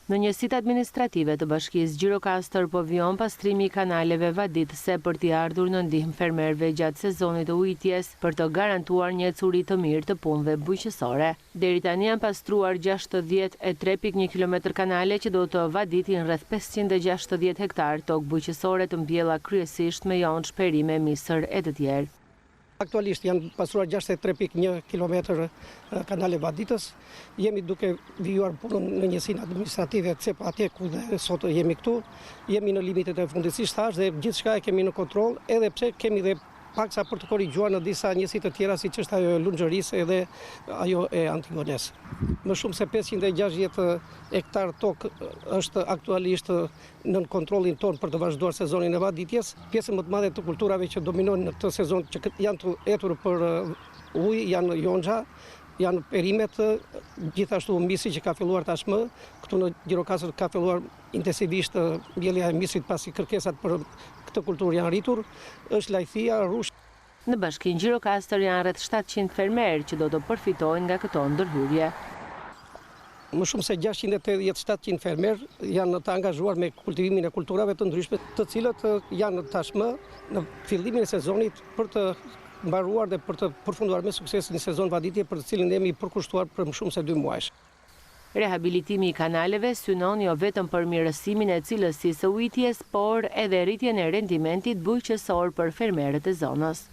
Në njësitë administrative të bashkisë Gjirokastër po vijon pastrimi i kanaleve vaditëse për t'i ardhur në ndihmë fermerëve gjatë sezonit të ujitjes për të garantuar një ecuri të mirë të punëve bujqësore. Deri tani janë pastruar 63.1 kilometër kanale që do të vaditin rreth 560 hektar tokë bujqësore të mbjella kryesisht me jon, shperime, misër e të tjerë. Aktualisht janë pastruar 63.1 kilometër kanale vaditës. Jemi duke vijuar punën në njësinë administrative CEPA atje ku dhe sot jemi këtu. Jemi në limitet e fundësisht thash dhe gjithçka e kemi në kontroll, edhe pse kemi dhe paksa për të korrigjuar në disa njësi të tjera siç është ajo e Lunxhërisë edhe ajo e Antigones. Më shumë se 560 hektar tokë është aktualisht nën kontrollin ton për të vazhduar sezonin e vaditjes. Pjesën më të madhe të kulturave që dominojnë në këtë sezon që janë të etur për ujë janë yonxha, janë perimet, gjithashtu misi që ka filluar tashmë. Këtu në Gjirokastër ka filluar intensivisht mbjellja e misit pasi kërkesat për këtë kulturë janë rritur, është lajthia, rush. Në bashkinë Gjirokastër janë rreth 700 fermerë që do të përfitojnë nga këto ndërhyrje. Më shumë se 687 fermerë janë të angazhuar me kultivimin e kulturave të ndryshme, të cilët janë tashmë në fillimin e sezonit për të mbaruar dhe për të përfunduar me sukses një sezon vaditje për të cilin jemi përkushtuar për më shumë se 2 muajsh. Rehabilitimi i kanaleve synon jo vetëm për mirësimin e cilësisë së ujitjes, por edhe rritjen e rendimentit bujqësor për fermerët e zonës.